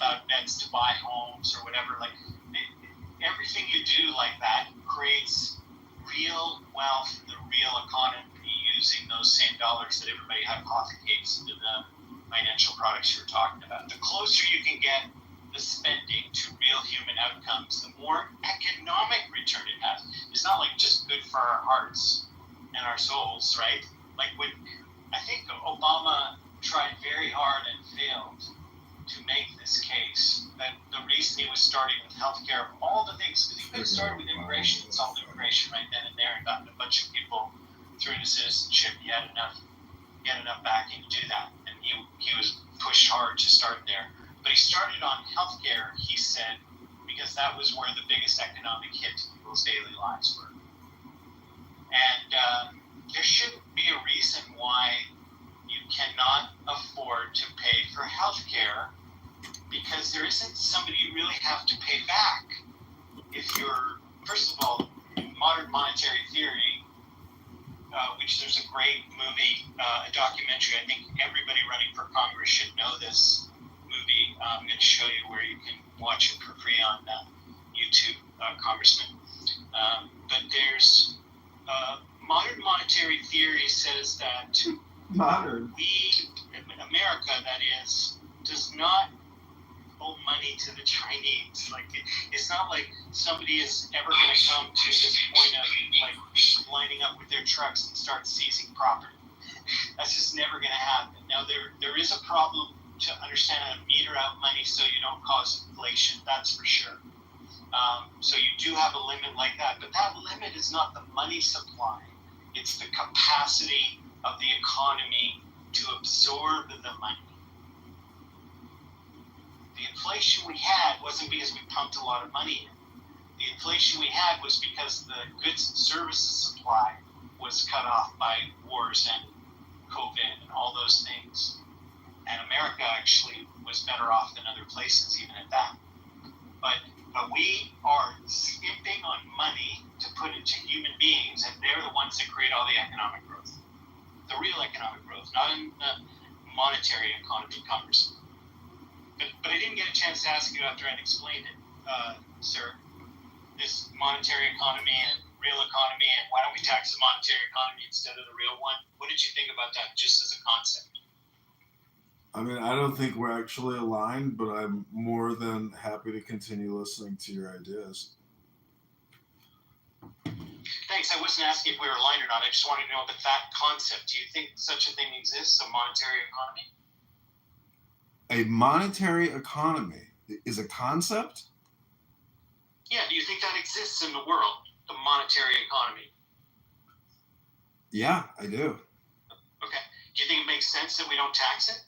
without debts to buy homes or whatever. Like everything you do like that creates real wealth in the real economy using those same dollars that everybody hypothecates into the financial products you're talking about. The closer you can get the spending to real human outcomes, the more economic return it has. It's not like just good for our hearts and our souls, right? Like when I think Obama tried very hard and failed to make this case that the reason he was starting with healthcare, of all the things, because he could have started with immigration and solved immigration right then and there and gotten a bunch of people through to citizenship. He had enough backing to do that, and he was pushed hard to start there. But he started on healthcare, he said, because that was where the biggest economic hit to people's daily lives were. And there shouldn't be a reason why you cannot afford to pay for healthcare, because there isn't somebody you really have to pay back. If you're, first of all, modern monetary theory, which there's a great movie, a documentary, I think everybody running for Congress should know this movie. I'm going to show you where you can watch it for free on YouTube, Congressman. But there's modern monetary theory says that America, that is, does not owe money to the Chinese. Like it's not like somebody is ever going to come to this point of like lining up with their trucks and start seizing property. That's just never going to happen. Now there is a problem to understand how to meter out money so you don't cause inflation. That's for sure. So you do have a limit like that, but that limit is not the money supply. It's the capacity of the economy to absorb the money. The inflation we had wasn't because we pumped a lot of money in. The inflation we had was because the goods and services supply was cut off by wars and COVID and all those things. And America actually was better off than other places, even at that. But we are skimping on money to put into human beings, and they're the ones that create all the economic growth. The real economic growth, not in the monetary economy, Congressman. But I didn't get a chance to ask you after I'd explained it, sir. This monetary economy and real economy, and why don't we tax the monetary economy instead of the real one? What did you think about that just as a concept? I mean, I don't think we're actually aligned, but I'm more than happy to continue listening to your ideas. Thanks. I wasn't asking if we were aligned or not. I just wanted to know about that concept. Do you think such a thing exists, a monetary economy? A monetary economy is a concept? Yeah, do you think that exists in the world, the monetary economy? Yeah, I do. Okay. Do you think it makes sense that we don't tax it?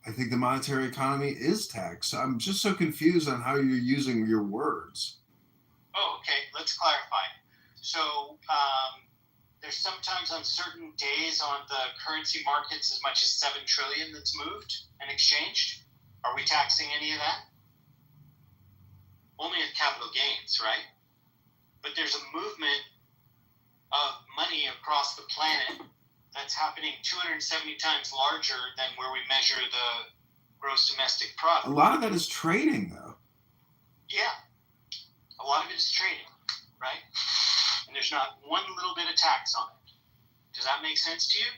I think the monetary economy is taxed. I'm just so confused on how you're using your words. Oh, okay. Let's clarify. So there's sometimes on certain days on the currency markets as much as $7 trillion that's moved and exchanged. Are we taxing any of that? Only at capital gains, right? But there's a movement of money across the planet that's happening 270 times larger than where we measure the gross domestic product. A lot of that is trading, though. Yeah. A lot of it is trading, right? And there's not one little bit of tax on it. Does that make sense to you?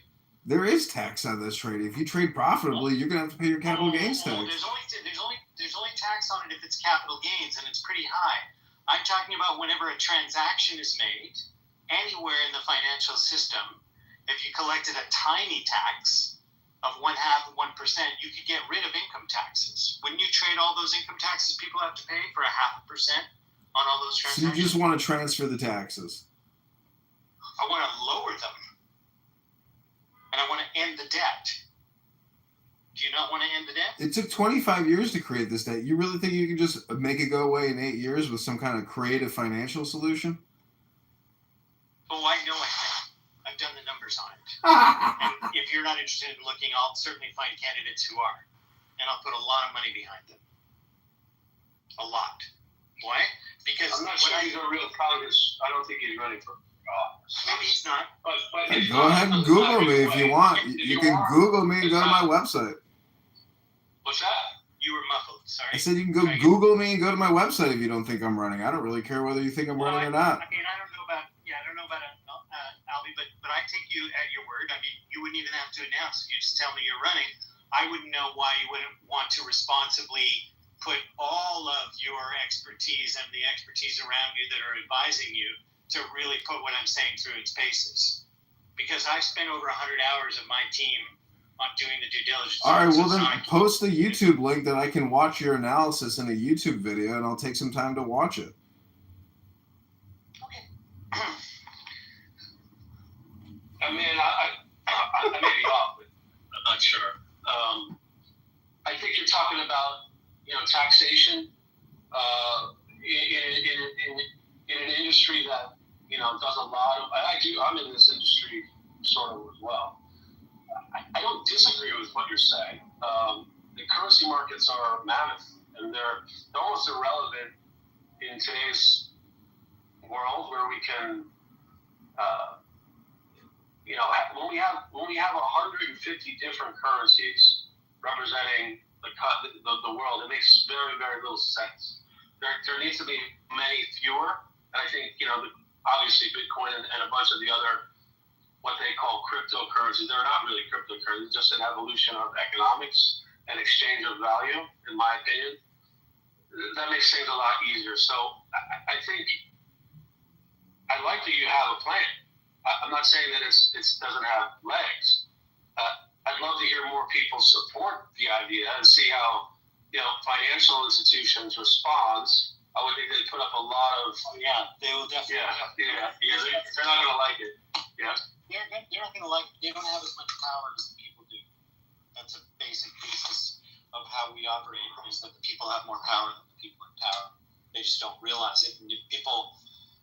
There is tax on this trading. If you trade profitably, you're going to have to pay your capital gains tax. There's only tax on it if it's capital gains, and it's pretty high. I'm talking about whenever a transaction is made anywhere in the financial system. If you collected a tiny tax of 0.5%, you could get rid of income taxes. Wouldn't you trade all those income taxes people have to pay for 0.5% on all those transactions? So you just want to transfer the taxes? I want to lower them. And I want to end the debt. Do you not want to end the debt? It took 25 years to create this debt. You really think you can just make it go away in 8 years with some kind of creative financial solution? Oh, I know I can. I've done the numbers on it. And if you're not interested in looking, I'll certainly find candidates who are. And I'll put a lot of money behind them. A lot. Why? Because I'm not sure he's a real Congress. I don't think he's running for office. Maybe he's not. But go ahead and Google me if you want. You can Google me and go to my website. What's that? You were muffled. Sorry. I said you can go Google me and go to my website if you don't think I'm running. I don't really care whether you think I'm running or not. I mean, I don't know about Albie, but I take you at your word. I mean, you wouldn't even have to announce. You just tell me you're running. I wouldn't know why you wouldn't want to responsibly put all of your expertise and the expertise around you that are advising you to really put what I'm saying through its paces. Because I've spent over 100 hours of my team on doing the due diligence. All right, well then post a YouTube link that I can watch your analysis in a YouTube video, and I'll take some time to watch it. Okay. I mean, I may be off, but I'm not sure. I think you're talking about, taxation in an industry that, does a lot of. I'm in this industry sort of as well. I don't disagree with what you're saying. The currency markets are mammoth, and they're almost irrelevant in today's world where we can, when we have 150 different currencies representing the world, it makes very, very little sense. There needs to be many fewer, and I think obviously Bitcoin and a bunch of the other what they call cryptocurrencies. They're not really cryptocurrencies, just an evolution of economics and exchange of value, in my opinion. That makes things a lot easier. So I think I like that you have a plan. I'm not saying that it doesn't have legs. I'd love to hear more people support the idea and see how financial institutions respond. I would think they'd put up a lot of. Yeah, they will definitely. Yeah. They're not going to like it. Yeah. They're not going to like. They don't have as much power as the people do. That's a basic basis of how we operate. Is that the people have more power than the people in power. They just don't realize it. And if people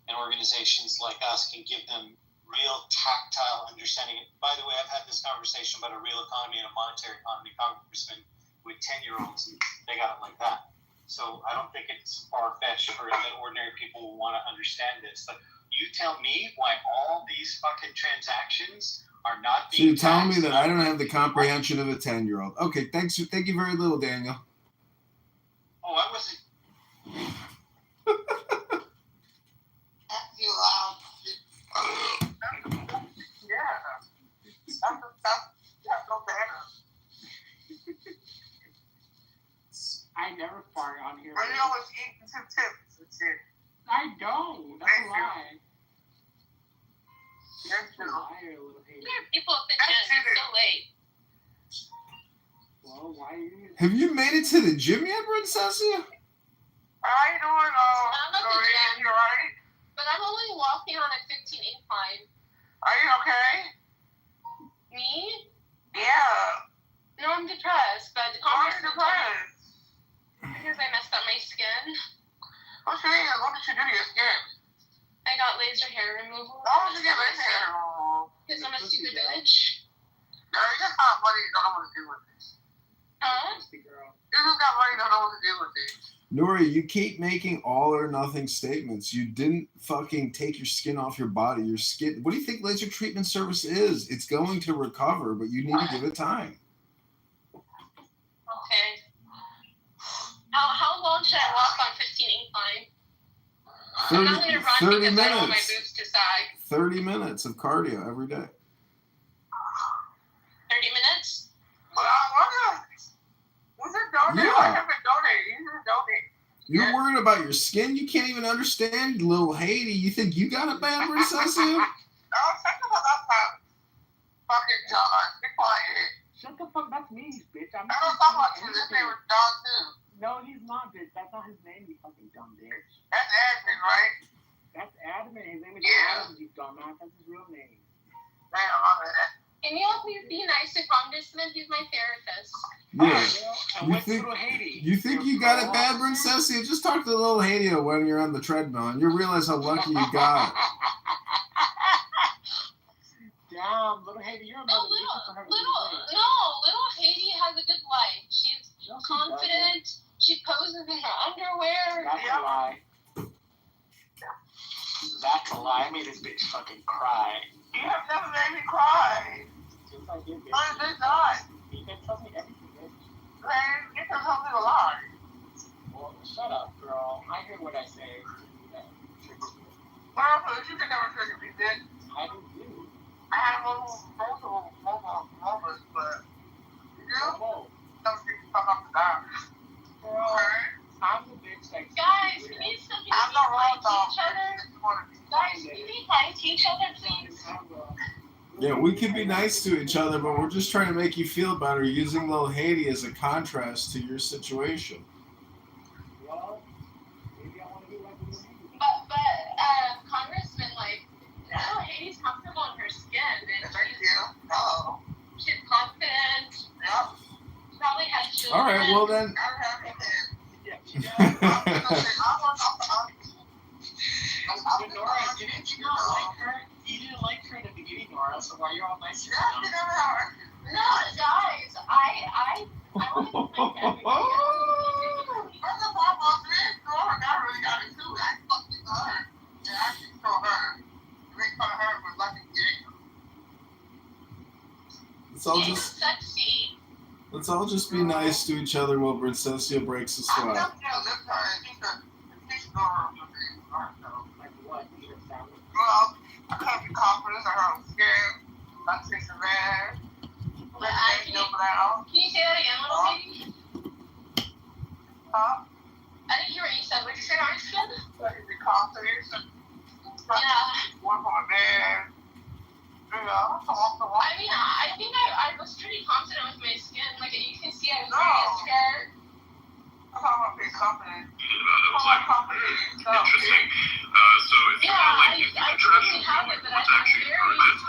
and organizations like us can give them real tactile understanding. By the way, I've had this conversation about a real economy and a monetary economy, Congressman, with 10-year-olds, and they got it like that. So I don't think it's far-fetched for that ordinary people will want to understand this. But you tell me why all these fucking transactions are not being. So you're telling me that I don't have the comprehension of a 10-year-old. Okay, thank you very little, Daniel. Oh, I wasn't. I never fart on here. I always eating some chips and shit. I don't. That's a lie. That's You're a liar, little Haley. There are people at the gym. It's so late. Well, why are you? Have you made it to the gym yet, Princessia? How you doing, I'm at the Lorraine? gym. You alright? But I'm only walking on a 15 incline. Are you okay? Me? Yeah. No, I'm depressed. But the Why are you Congressman depressed? because I messed up my skin. What did you do to your skin? I got laser hair removal. Why would you get laser hair removal? Because I'm a stupid bitch. No, you just got money you don't know what to do with it. Huh? Nasty girl. You just got money you don't know what to do with it. Nori, you keep making all or nothing statements. You didn't fucking take your skin off your body. Your skin. What do you think laser treatment service is? It's going to recover, but you need to give it time. Okay. How long should I walk on 15 incline? I'm not going to run 30 because I don't want my minutes. boobs to sag. 30 minutes of cardio every day. 30 minutes? Well, was it donate? Yeah. I haven't donated. You should donate. You're worried about your skin? You can't even understand, little Haiti. You think you got it bad, Princessia? No, check about that fucking John. Be quiet. Shut the fuck. That's me, bitch. I'm I don't talk about you. This name was John, too. No, he's not, bitch. That's not his name, you fucking dumb bitch. That's admin, right? That's Adam, and his name is Yeah. Adam, you dumbass. That's his real name. Damn, I'm in it. Can you all please be nice to Congressman? He's my therapist. Yeah. And You what's think- little Haiti? You think you got it bad, Princessia? Just talk to little Haiti when you're on the treadmill, and you'll realize how lucky you got. Damn, little Haiti, you're a No, motivation for her. little Haiti has a good life. She's No, she confident. She poses in her underwear. That's a lie. That's a lie. I made this bitch fucking cry. You have never made me cry. Just like you, bitch. Why is this not? You can tell me everything, bitch. Man, get some something alive. Well, shut up, girl. I hear what I say. Well, you can never trigger me, bitch. I do you. I had multiple moments, but you Whoa. don't get the fuck off the dime. Girl, Okay? I'm the bitch that Guys, can you still be I'm not wrong, kind to dog. each other? You want to be Guys, can you be kind to each other, please? Yeah, we could be nice to each other, but we're just trying to make you feel better using Lil Haiti as a contrast to your situation. Well, maybe I want to be like you. Congressman, like, Little Haiti's comfortable in her skin, and Thank you. No. she's confident. Yep. She probably has children. All right, well then. I have it. Yeah, she does. But Nora, didn't you not like her? You didn't like her in the beginning, Nora, so why are you all nice to her? No, guys, I want to be my family. Let's all just be nice to each other while Princessia breaks a sweat. Like what? Your family? Well, I can't be confident in her own skin. I'm chasing man. Can you say that again, Little Haiti? Huh? I didn't hear what you said. What did you say, Armstrong? So I can be confident. Yeah. One for a man. You know, I mean, I think I was pretty confident with my skin. Like, you can see I was wearing a skirt. I'm talking about being confident. It was like interesting. So it's kind of like you can trash it, like what's actually part of it,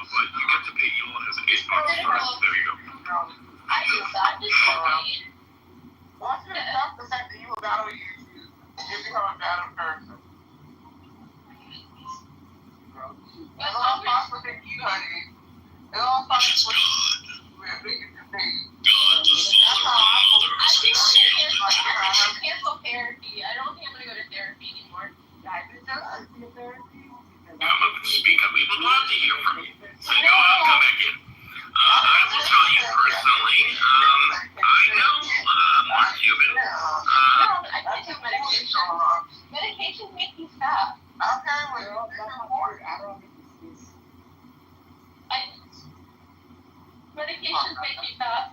but you get to pay Elon as an ace box first. There you go. I'm just happy. Once you accept the fact that you will battle you become a battle person. It all starts with you, honey. It all starts with you. I should cancel therapy. I don't think I'm going to go to therapy anymore. I'm going to speak up. We would love to hear from you. So go out and come back in. I will tell you personally, I know Mark Cuban. I can't take medication. Medication makes me fat. Okay, well, Medications make me fat.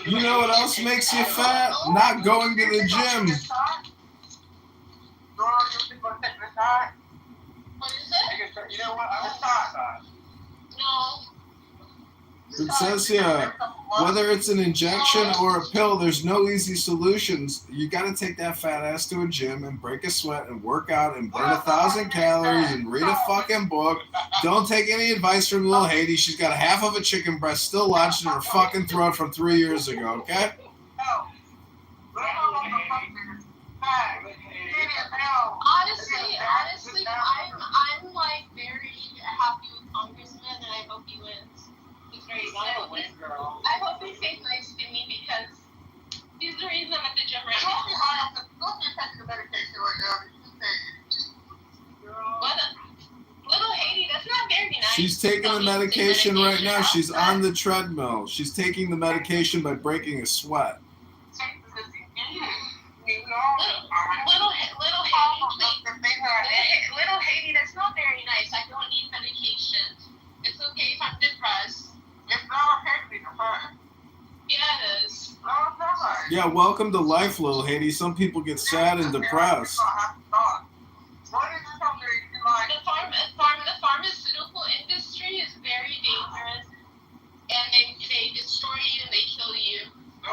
You know what else makes you fat? Not going to the gym. What is it? You know what? I was thought. No. Princessia, whether it's an injection or a pill, there's no easy solutions. You got to take that fat ass to a gym and break a sweat and work out and burn 1,000 calories and read a fucking book. Don't take any advice from Lil Haiti. She's got half of a chicken breast still lodged in her fucking throat from 3 years ago, okay? Honestly, I'm like very happy with Congressman, and I hope he wins. He's very nice. I hope he stays nice to me because he's the reason I'm at the gym right now. What? Little Haiti, that's not very nice. She's taking the medication right now. She's on the treadmill. She's taking the medication by breaking a sweat. Little Haiti, that's not very nice. I don't need medication. It's okay if I'm depressed. It's not okay to be depressed. Yeah, it is. No, it's not. Yeah, welcome to life, Lil Haiti. Some people get sad and depressed. What is something you like? The pharmaceutical industry is very dangerous, and they destroy you and they kill you. So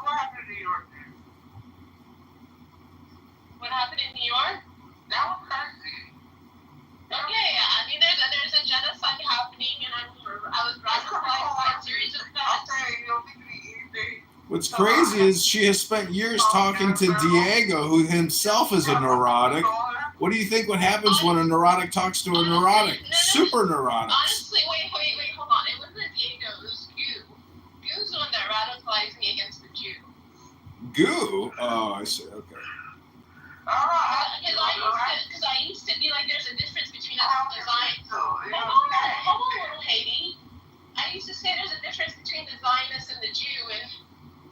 what happened to New York? What happened in New York? That was crazy. Okay, I mean there's a genocide happening, and I was radicalized by a series of events. Okay, you don't think it's easy. What's crazy is she has spent years talking to Diego, who himself is a neurotic. What do you think what happens when a neurotic talks to a neurotic? Super neurotics. Honestly, wait, hold on. It wasn't Diego, it was Goo. Goo's the one that radicalized me against the Jew. Goo? Oh, I see. Okay. Because I used to be like, there's a difference between us and design. Hold on, I used to say there's a difference between the Zionist and the Jew, and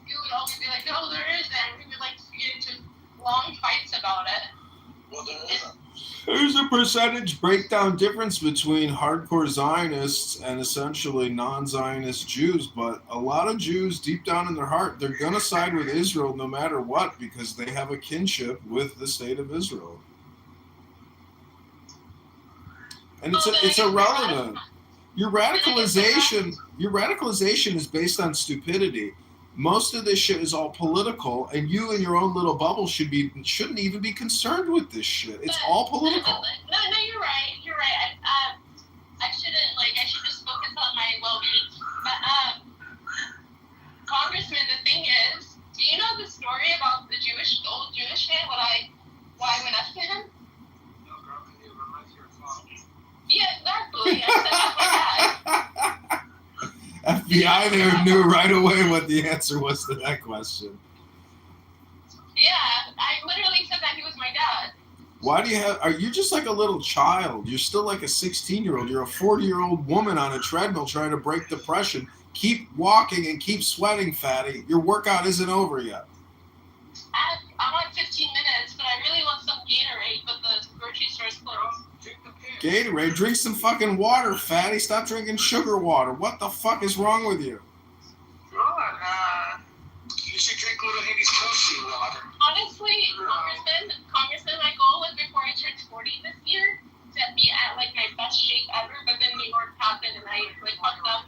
you would always be like, no, there isn't. We would like to get into long fights about it. Well, there isn't. There's a percentage breakdown difference between hardcore Zionists and essentially non-Zionist Jews, but a lot of Jews, deep down in their heart, they're going to side with Israel no matter what because they have a kinship with the state of Israel. And it's irrelevant. Your radicalization is based on stupidity. Most of this shit is all political, and you in your own little bubble shouldn't even be concerned with this shit. It's all political. No, you're right. You're right. I should just focus on my well-being. But Congressman, the thing is, do you know the story about the old Jewish man? Why I went up to him? No, girl, can you remind your phone? Yeah, exactly. I said that to my dad. FBI there knew right away what the answer was to that question. Yeah, I literally said that he was my dad. Why do you are you just like a little child? You're still like a 16-year-old. You're a 40-year-old woman on a treadmill trying to break depression. Keep walking and keep sweating, fatty. Your workout isn't over yet. I want 15 minutes, but I really want some Gatorade, but the grocery store's closed. Gatorade, drink some fucking water, fatty. Stop drinking sugar water. What the fuck is wrong with you? You should drink Little Henny's Moshi water. Honestly, Congressman, my goal was before I turned 40 this year to be at like my best shape ever, but then New York happened and I like fucked up.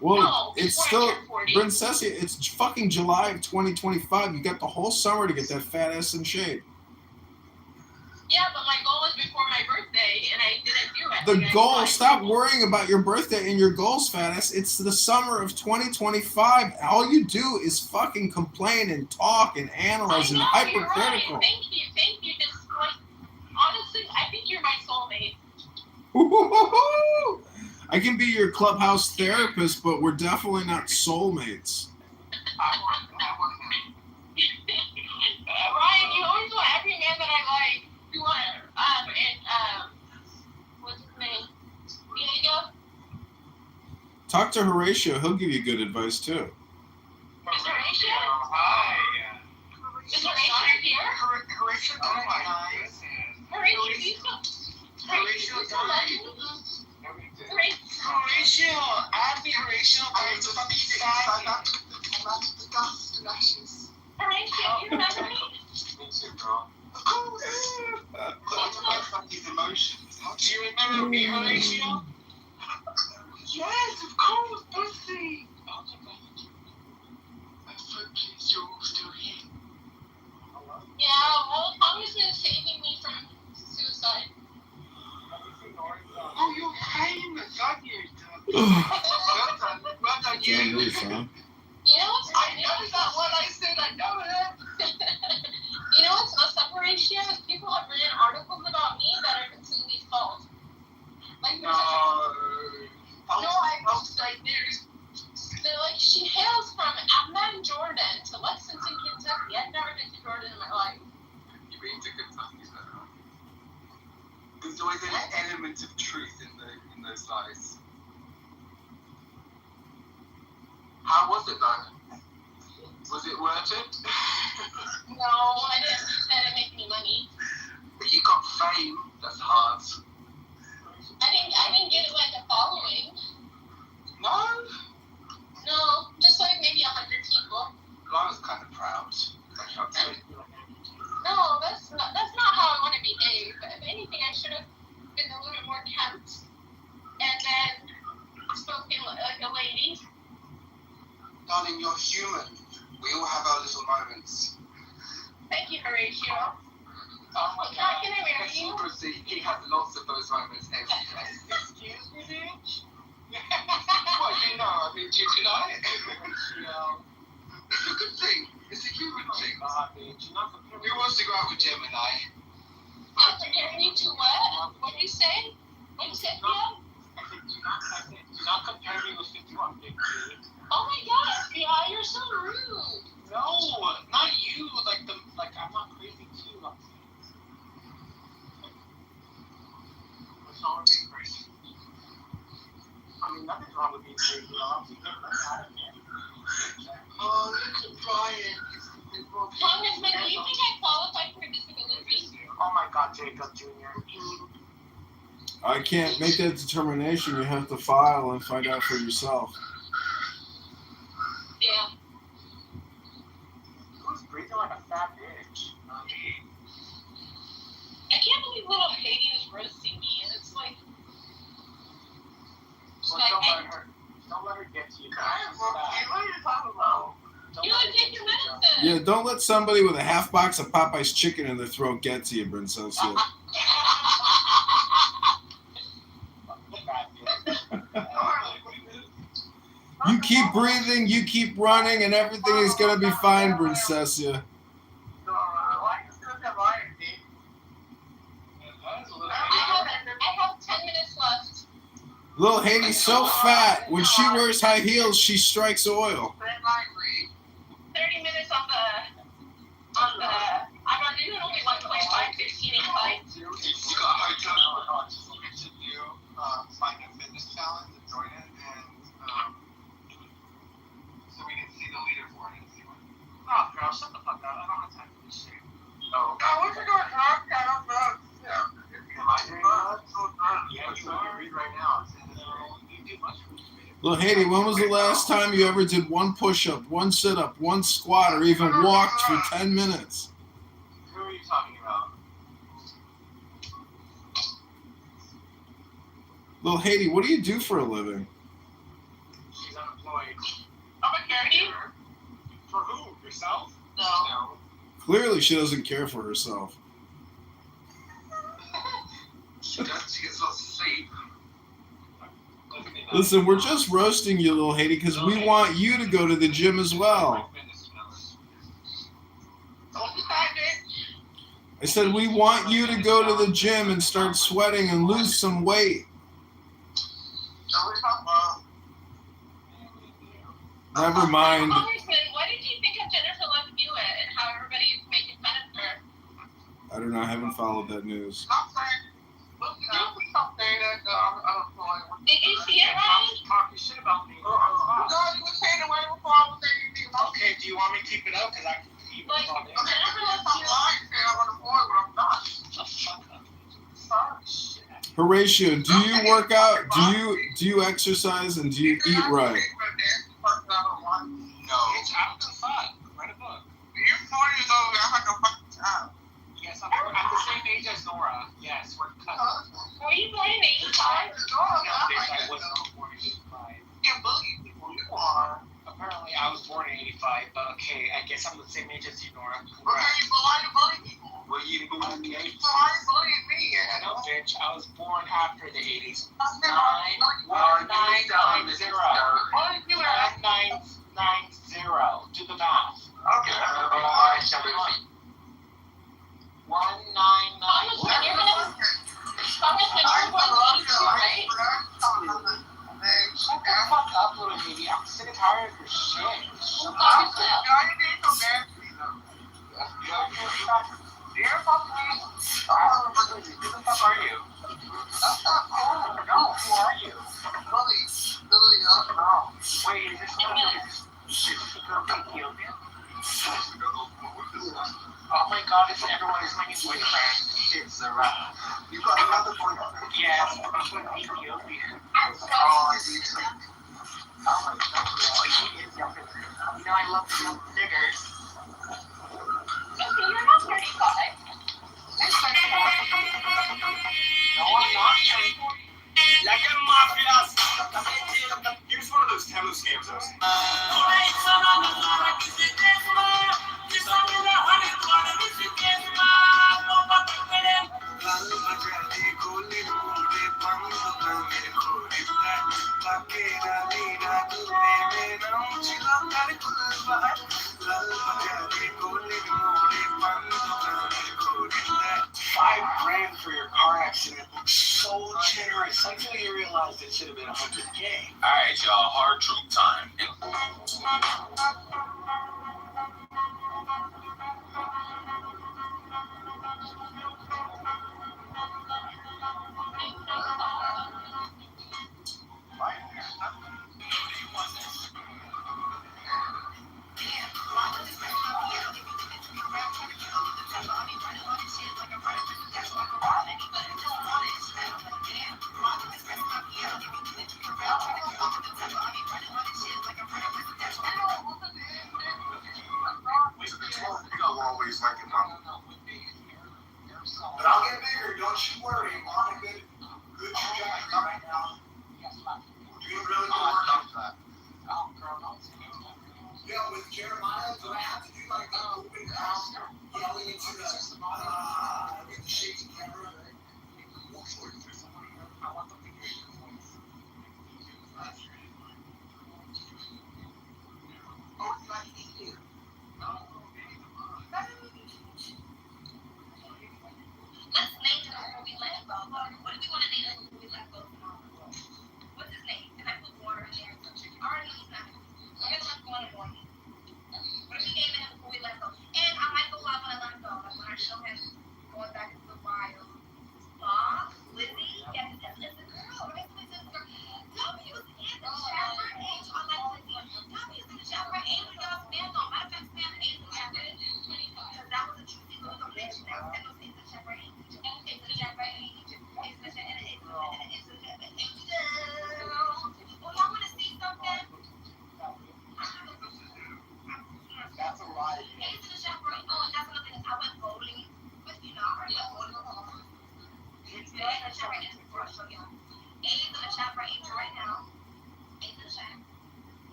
Well, No, it's before I still, turned 40. Princessia, it's fucking July of 2025. You got the whole summer to get that fat ass in shape. Yeah, but my goal was before my birthday, and I didn't do it. The goal, stop worrying about your birthday and your goals, fat ass. It's the summer of 2025. All you do is fucking complain and talk and analyze and hypercritical. Right. Thank you. Just like, honestly, I think you're my soulmate. I can be your clubhouse therapist, but we're definitely not soulmates. Ryan, you always want every man that I like. You want what's his name? Diego? Talk to Horatio. He'll give you good advice too. Is Horatio? Hi. Is Horatio here? Horatio, Horatio, Horatio, I'll be Horatio. Horatio, you remember me? Me too, girl. His emotions. Do you remember me, Horatio? Yes, of course, Pussy. I'm so pleased you're all still here. Yeah, well, Congressman is saving me from suicide. Oh, you're famous, aren't you? Well done, you. You know what's funny? I know that what I said, I know it. You know what's messed up, Horatio? Is people have written articles about me that are completely false. Like, No. they're like, she hails from Amman, Jordan to Lexington, Kentucky. I've never been to Jordan in my life. You've been to Kentucky, so there's always an element of truth in those lies. How was it though? Was it worth it? No, I didn't make any money. But you got fame. That's hard. I didn't get like a following. No. No, just like maybe 100 people. I was kind of proud. No, that's not how I want to behave. If anything, I should have been a little bit more kept, and then spoken like a lady. Darling, you're human. We all have our little moments. Thank you, Horatio. Oh my God. Can I marry you? He has lots of those moments every day. Excuse me, bitch. Well, you know, I mean, do you deny it? It's a good thing. It's a human thing. Who wants to go out with Gemini? I'm comparing you to what? What did you say? What did you say, Theo? Do not compare me with 51 big dude. Oh my God, FBI, you're so rude. No, not you. Like I'm not crazy too. What's wrong with being crazy? I mean, nothing's wrong with being Oh, look at Brian. Congressman, do you think I qualify for disability? Oh my God, Jacob Jr. I can't make that determination. You have to file and find out for yourself. Yeah. Who's breathing like a fat bitch? I can't believe little Haiti is roasting me, and it's like, Don't let her get to you. What are you talking about? you would take your medicine. Yeah, don't let somebody with a half box of Popeye's chicken in their throat get to you, Princessia. You keep breathing, you keep running, and everything is gonna be fine, Princessia. I have 10 minutes left. Little Haiti's so fat, when she wears high heels, she strikes oil. 30 minutes on the, I'm not doing only 1.5, 15 and 5. You got high touch. You should do find a fitness challenge and join it, and so we can see the leaderboard and see what. Oh, girl, shut the fuck up. I don't have time for this shit. Oh. I want to go to drugs. I don't know. Am I doing drugs? Yeah, you are. Read right now. You do mushrooms. Little Haiti, when was the last time you ever did one push-up, one sit-up, one squat, or even walked for 10 minutes? Who are you talking about? Little Haiti, what do you do for a living? She's unemployed. I'm a caregiver. For who? Yourself? No. Clearly, she doesn't care for herself. She gets no sleep. Listen, we're just roasting you, little Haiti, because we want you to go to the gym as well. I said we want you to go to the gym and start sweating and lose some weight. Never mind. Congressman, what did you think of Jennifer Love Hewitt and how everybody is making fun of her? I don't know. I haven't followed that news. Did you see it, Ryan? Talking shit about me. No, you were saying the way before I was saying anything about Okay, do you want me to keep it up? Because I can keep Like, it on there. Jennifer Love I'm Hewitt. lying, saying I'm on the board, but I'm not. Sorry, shit. Horatio, do you work out? Do you exercise and do you eat right? No. It's out to fun. Write a book. You're 40 years old, I'm like a fucking child. Yes, I'm the same age as Nora. Yes, we're cousins. Were you born in 85? I wasn't born in 85. You believe people, you are. Apparently, I was born in 85, but okay, I guess I'm the same age as you, Nora. Okay, but why you bully people? Well, you bullied me. So why you bullying me? No, bitch, I was born after the 80s. 1990. 1990. What did you have? 1990. Do the math. Okay, alright, shall we? 1990. Congressman, you're gonna. Congressman, you're born in 82, right? Shut the fuck up, little baby. I'm sick and tired of your shit. Well, Congressman. You're fucking me. Who the fuck are you? No, who are you? Billy, Oh, wait, is this from Ethiopia? Oh my god, it's everyone is my new boyfriend. It's you got another boyfriend? Yes, from Ethiopia. Oh, I see. Oh my god, he is younger than me. You know, I love the young niggers. Okay, you're not 35. No, I'm not turning 40. Like a mafia. Here's one of those Temu scams I was $5,000 for your car accident. So generous until you realized it should have been $100K. Alright, y'all, hard truth time.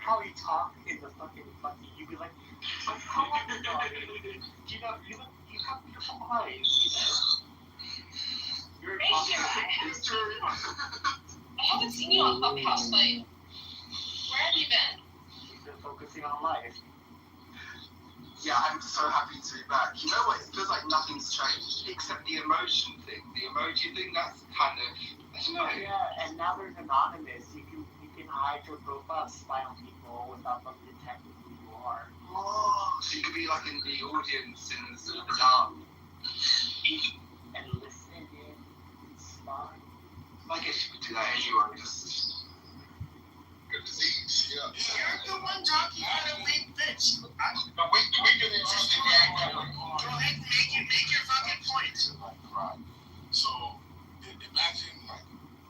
how he talked in the fucking, you'd be like how are you, dog? You have your eyes, You're Thank you. I haven't seen you on Clubhouse, like, where have you been? You've been focusing on life. Yeah, I'm so happy to be back. You know what? It feels like nothing's changed except the emotion thing. The emoji thing, that's kind of, I don't know. Yeah, and now there's anonymous. You can hide your profile, spy on people without them detecting who you are. Oh, so you could be like in the audience in the dark. And listen in and spy. I guess you could do that anyway. Just good disease. Yeah. You're the one talking about a weak bitch. But we can interesting Go ahead and make your fucking point. Right. So imagine like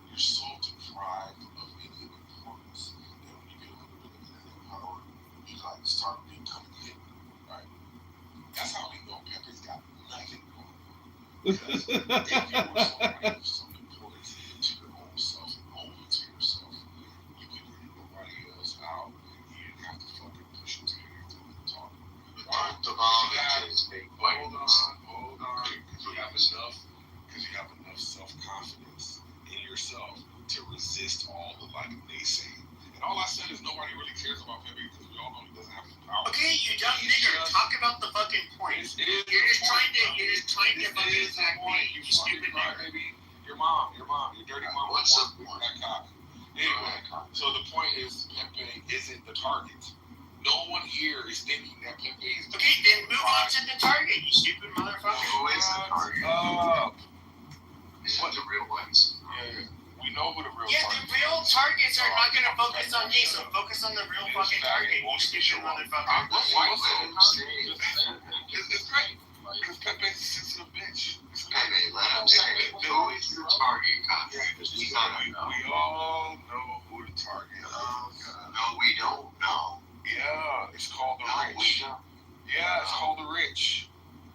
you're so deprived of any importance that when you get a little bit of that power, you like start becoming hidden, right? That's how we know Pepe's got nothing going on. Because if you were somebody of some importance to your own self and only to yourself, you couldn't hear nobody else out. You didn't have to fucking push them to hear them talk. Right? Hold on. Because you have enough self-confidence in yourself to resist all the like naysaying. And all I said is nobody really cares about Pepe because we all know he doesn't have the power. Okay, you dumb nigger, talk about the fucking point. You're just trying to fucking attack me, you stupid nigger. Baby. Your mom, your dirty mom. What's up, that cock? Anyway, so the point is Pepe isn't the target. No one here is thinking that Pepe is the Okay, then move on to the target, you stupid motherfucker. Who is the target? What the real ones? Yeah. We know who the real Yeah, target the real targets are not gonna focus on me, so focus on the real fucking target, you stupid motherfucker. It's great. Because Pepe's a sensitive bitch. Pepe, let him say it. Who is the target? We all know who the target is. No, we don't know. Yeah, it's called the rich. Yeah, it's called the rich.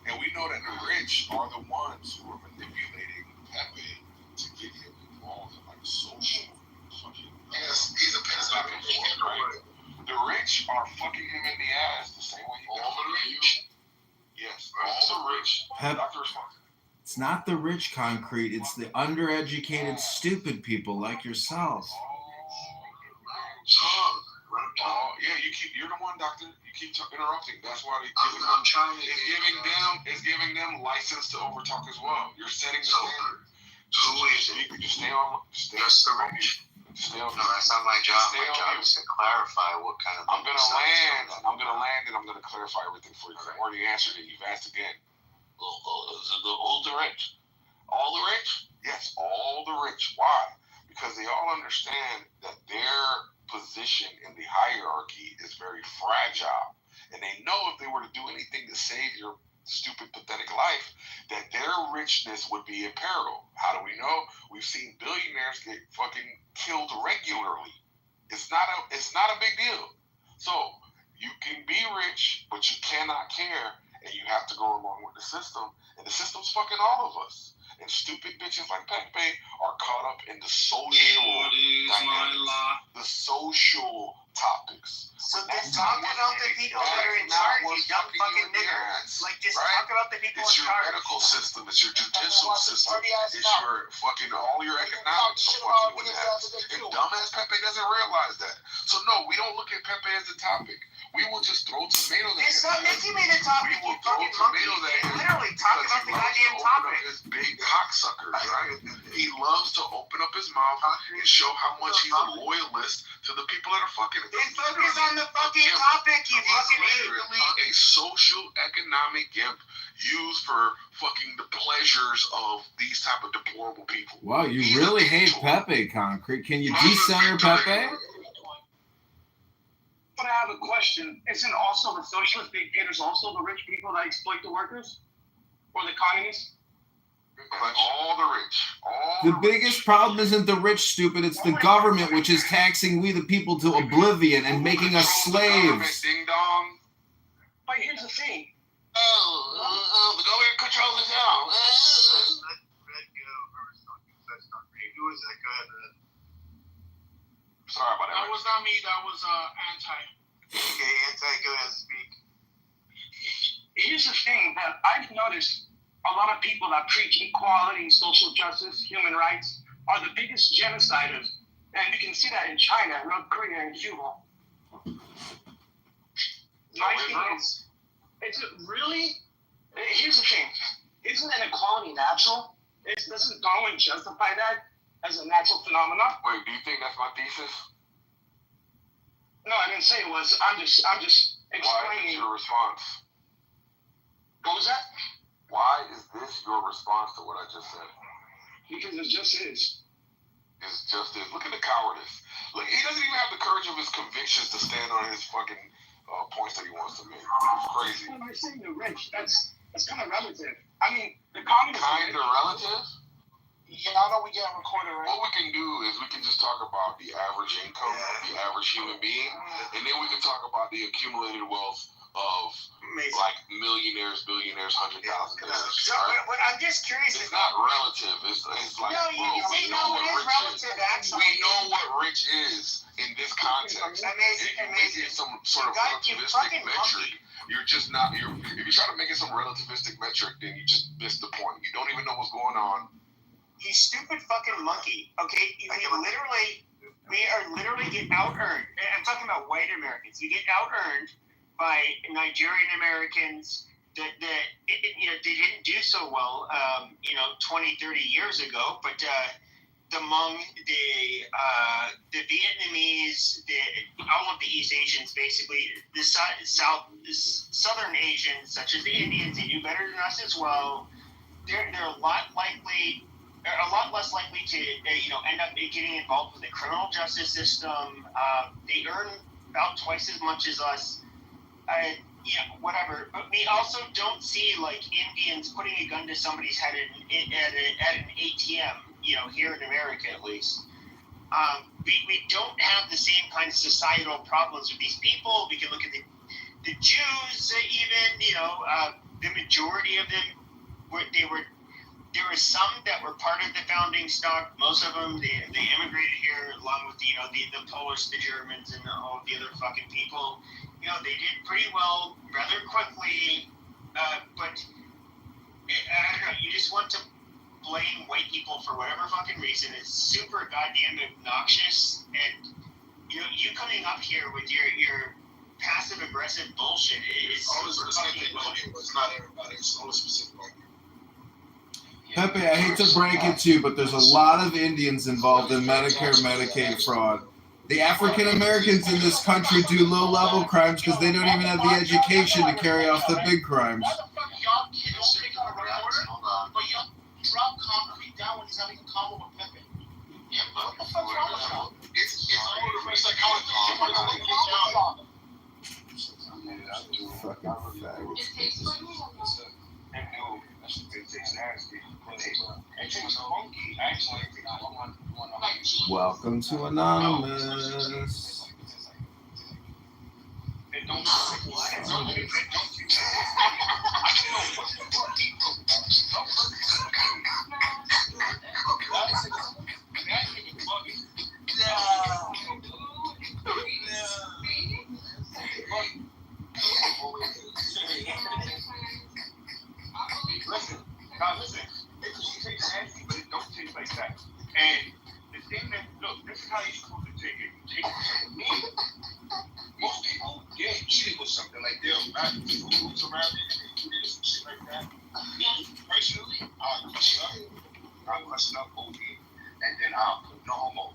And we know that the rich are the ones who are manipulating Pepe to get him involved in like social fucking. Yes, he's a peasant. Right? The rich are fucking him in the ass the same way he does the rich. Yes, all the rich. Dr. Response. It's not the rich concrete, it's the undereducated, stupid people like yourself. Yeah, you're the one, doctor. You keep interrupting. That's why I'm trying to it's giving them license to overtalk as well. You're setting the standard. Who is it? You can just stay on. Just the rich. Stay on. No, that's not my job. Stay My on job mute. is to clarify what kind of. I'm gonna land, and I'm gonna clarify everything for you. I've already answered it. You've asked again. All the rich. All the rich? Yes, all the rich. Why? Because they all understand that their position in the hierarchy is very fragile. And they know if they were to do anything to save your stupid, pathetic life, that their richness would be in peril. How do we know? We've seen billionaires get fucking killed regularly. It's not a big deal. So you can be rich, but you cannot care, and you have to go along with the system. And the system's fucking all of us. And stupid bitches like Pepe are caught up in the social dynamics, the social topics. So just talk about the people that are in charge, you dumb fucking nigger. Like, just talk about the people It's in your charge. medical system, it's your judicial system, it's your fucking, all your economics are fucking with that. And dumbass Pepe doesn't realize that. So no, we don't look at Pepe as a topic. We will just throw tomatoes at him. It's not making me the topic, you fucking monkey. Literally, talk about the goddamn topic. His big cocksuckers, right? He loves to open up his mouth and show how much he's a loyalist to the people that are fucking. Then focus on the fucking topic, you fucking idiot. Literally a social economic gimp used for fucking the pleasures of these type of deplorable people. Wow, you really hate Pepe, Concrete. Can you de-center Pepe? But I have a question. Isn't also the socialist dictators also the rich people that exploit the workers? Or the communists? All the rich. The biggest problem isn't the rich, stupid. It's the government, which is taxing we the people to oblivion and making us slaves. Ding dong. But here's the thing. The government controls the town. Who is that guy? Sorry about that. That was not me. That was anti. Okay, anti, go ahead and speak. Here's the thing that I've noticed: a lot of people that preach equality, social justice, human rights are the biggest genociders, and you can see that in China, North Korea, and Cuba. My thing is it really? Here's the thing: isn't inequality natural? Doesn't Darwin justify that as a natural phenomenon? Wait, do you think that's my thesis? No, I didn't say it was. I'm just Why is explaining. this your response? What was that? Why is this your response to what I just said? Because it just is. It's just this. Look at the cowardice. Look, he doesn't even have the courage of his convictions to stand on his fucking points that he wants to make. It's crazy. When I say the rich, that's kind of relative. I mean, the communists. Kind of relative? Yeah, I know we get recorded, right? What we can do is we can just talk about the average income of the average human being, and then we can talk about the accumulated wealth of like millionaires, billionaires, $100,000. So, but I'm just curious. It's not relative. It's like, No, you can say no, it is relative, actually. We know what rich is in this context. Amazing, amazing. It's some sort of relativistic metric. You're just not. If you try to make it some relativistic metric, then you just miss the point. You don't even know what's going on. You stupid fucking monkey. Okay, we are literally get out earned. I'm talking about white Americans. You get out earned by Nigerian Americans that they didn't do so well 20, 30 years ago, but the Hmong, the Vietnamese, all of the East Asians, basically the Southern Asians, such as the Indians, they do better than us as well. They're a lot less likely to end up getting involved with the criminal justice system. They earn about twice as much as us. Whatever. But we also don't see like Indians putting a gun to somebody's head at an ATM. Here in America at least. We don't have the same kind of societal problems with these people. We can look at the Jews, even. The majority of them there were some that were part of the founding stock. Most of them, they immigrated here along with the Polish, the Germans, and all of the other fucking people. They did pretty well rather quickly, but I don't know. You just want to blame white people for whatever fucking reason. It's super goddamn obnoxious, and you coming up here with your passive aggressive bullshit is Always Oh, specific, it's not everybody. It's always specific. Pepe, I hate to break it to you, but there's a lot of Indians involved in Medicare, Medicaid fraud. The African Americans in this country do low-level crimes because they don't even have the education to carry off the big crimes. Why the fuck y'all kids don't take on the recorder, but y'all drop concrete down when he's having a combo with Pepe? Yeah, but what the fuck's wrong with y'all? It's all the reverse psychology. Fucking faggot. It tastes like it. Welcome to Anonymous. Listen. It tastes nasty, but it don't taste like that. And the thing that, look, this is how you're supposed to take it. You take it me. Most people, eat it with something like they'll wrap foods around it and they eat it some shit like that. Me, personally, I'll crush it up OD, and then I'll put no homo.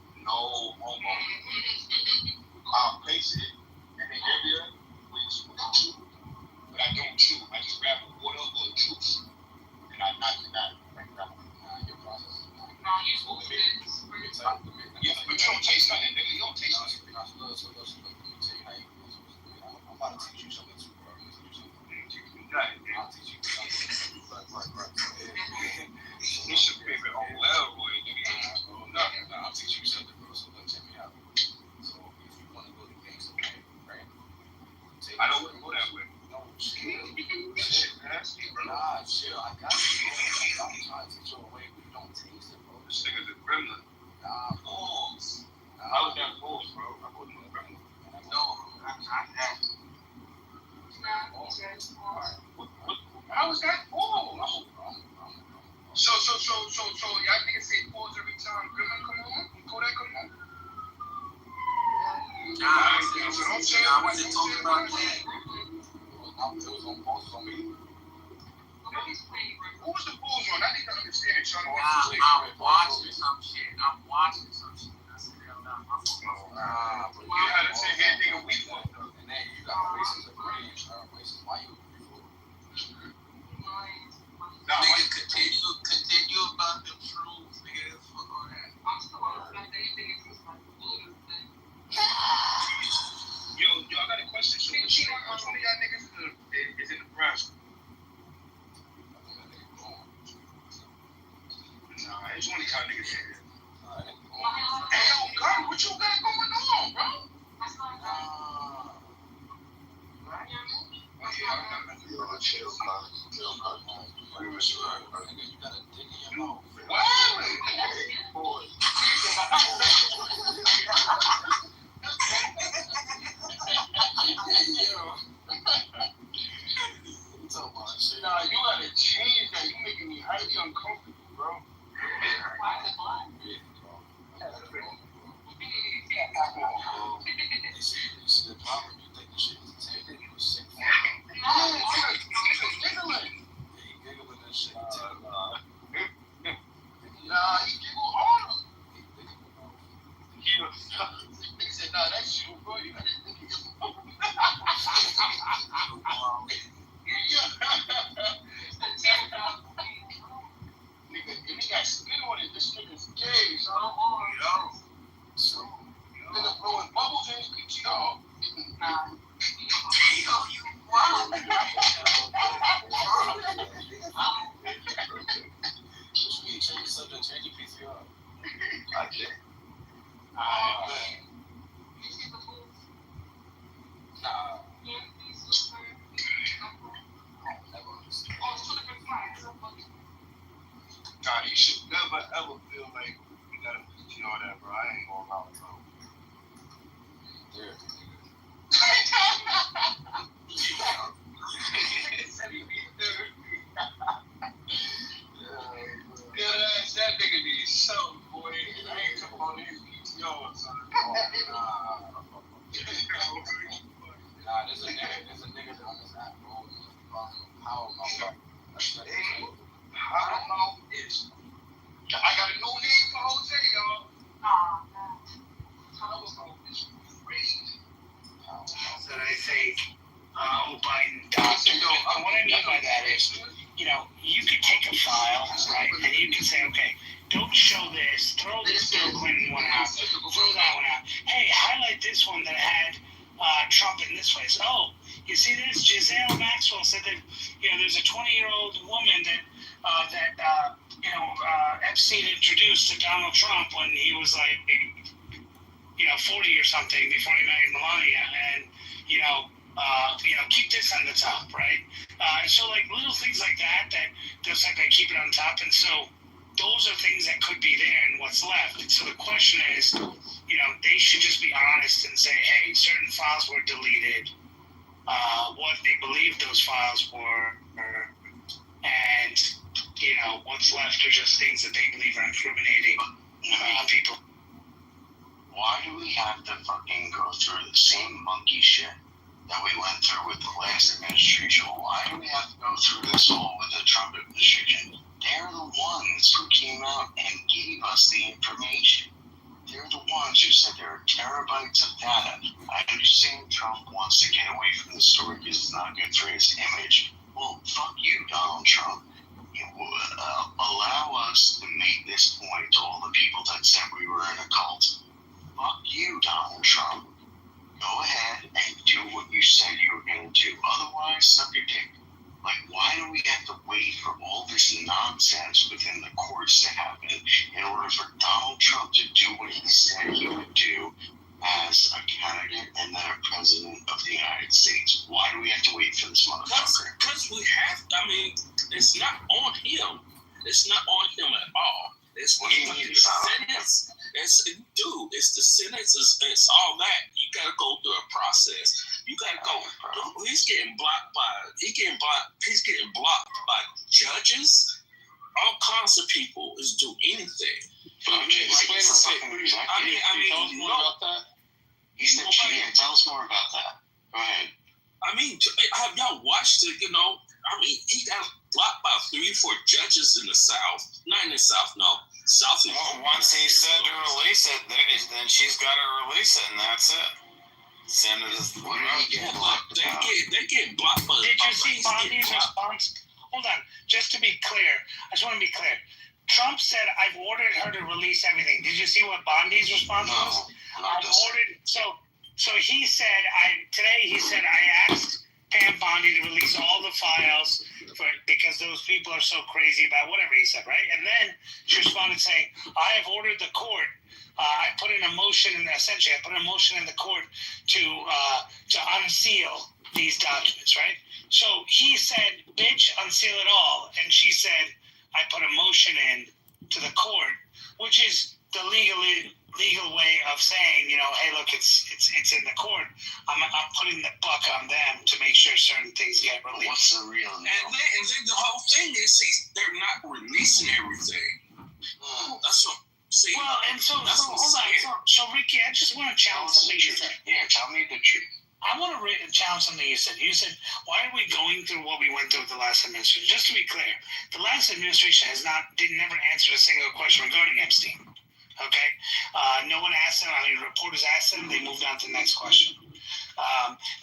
I'll place it in the area where you're supposed to chew, but I don't chew. I just grab a water or juice, and I knock it out. Yeah, but you don't taste nothing, nigga. You don't taste nothing. I'm about to teach you something too, bro. I'll teach you something. It's your favorite old boy, nigga. I'll teach you something, bro. So look, check me out. So if you want to go to things, right? I don't want to go that way. No, shit nasty, bro. Nah, chill. I got you. I'm trying to teach you a way, but you don't taste it, bro. This nigga's a gremlin. Nah, balls. I was that balls. How is that? Oh, so y'all niggas say pause every time Grandma come on? Kodak come on? I wasn't talking about that. It was on pause on me. Who was the pause on? I didn't understand. I'm watching some shit. I said, hell no, my fault. But you had to say anything a week ago. And then you got races of range. Races. Why you? Nigga, continue about them shrooms, nigga. Fuck all that. Yo, I got a question. So, which one of y'all niggas is in Nebraska? Nah, it's one of y'all niggas here. Hey, yo, God, what you got going on, bro? Chill, man. You gotta dig in your mouth. What? Nah, you gotta change that. You making me highly uncomfortable, bro. See the problem, you think the shit was intended, it was sick. Giggling that shit. Nah, he giggled harder. He said, nah, that's you, bro. You gotta think of Nigga, if he got spit on it, this nigga's gay, so nigga blowing bubbles in his PTR. You wild. Change the subject, change your PCR. I did. Nah, you should never ever feel like you gotta PTR that, bro. I ain't gonna lie, bro. That nigga needs something, boy. I ain't talking about his PTR, son. There's a nigga on this app, bro. How is. I got a new name for Jose, y'all. How is crazy. So they say, Biden does. What I mean by that is, you could take a file, right, and you can say, okay, don't show this, throw this Bill Clinton one out, throw that one out. Hey, highlight this one that had Trump in this place. Oh, you see this? Giselle Maxwell said that, there's a 20-year-old woman that Epstein introduced to Donald Trump when he was like, 40 or something before he married Melania, and keep this on the top, right? So like little things like that just like they keep it on top, and so those are things that could be there and what's left. And so the question is, they should just be honest and say, hey, certain files were deleted, what they believe those files were, and what's left are just things that they believe are incriminating people. Why do we have to fucking go through the same monkey shit that we went through with the last administration? Why do we have to go through this all with the Trump administration? They're the ones who came out and gave us the information. They're the ones who said there are terabytes of data. I understand Trump wants to get away from the story because it's not good for his image. Well, fuck you, Donald Trump. Allow us to make this point to all the people that said we were in a cult. Fuck you, Donald Trump. Go ahead and do what you said you were going to do. Otherwise, suck your dick. Like, why do we have to wait for all this nonsense within the courts to happen in order for Donald Trump to do what he said he would do as a candidate and then a president of the United States? Why do we have to wait for this motherfucker? Because we have to. It's not on him. It's not on him at all. It's the sentence. It's the sentence. It's all that. You gotta go through a process. You gotta go. he's getting blocked by judges. All kinds of people is do anything. Explain something exactly. Tell us more about that. He's the chief. Tell us more about that. Go ahead. I mean, have y'all watched it? You know, I mean, he got blocked by 3 or 4 judges in the South. Not in the South, no. South is. Well, once he said to release it, then she's got to release it, and that's it. Senators, They get blocked. Did you see Bondi's response? Hold on, just to be clear, I just want to be clear. Trump said, "I've ordered her to release everything." Did you see what Bondi's response was? I've ordered. So he said, I asked Pam Bondi to release all the files because those people are so crazy about whatever he said, right? And then she responded saying, "I have ordered the court. I put in a motion, in the court to unseal these documents, right?" So he said, "Bitch, unseal it all," and she said, "I put a motion in to the court," which is the legal way of saying, you know, hey, look, it's in the court. I'm putting the buck on them to make sure certain things get released. What's the real deal? And then the whole thing is, they're not releasing everything. That's what. See, well, and so hold on. So Ricky, I just want to challenge something you said. Yeah, tell me the truth. I want to challenge something you said. You said, why are we going through what we went through with the last administration? Just to be clear, the last administration never answered a single question regarding Epstein. Okay? No one asked them. I mean, reporters asked them. They moved on to the next question.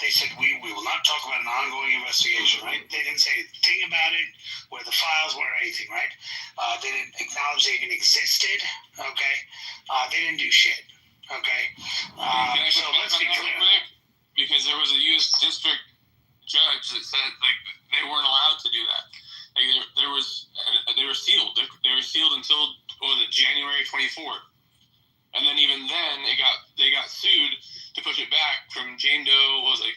They said, we will not talk about an ongoing investigation, right? They didn't say a thing about it, where the files were, or anything, right? They didn't acknowledge they even existed, okay? They didn't do shit, okay? So let's be clear. Because there was a U.S. district judge that said they weren't allowed to do that. They were sealed. They were sealed until January 24th, and then even then they got sued to push it back from Jane Doe 107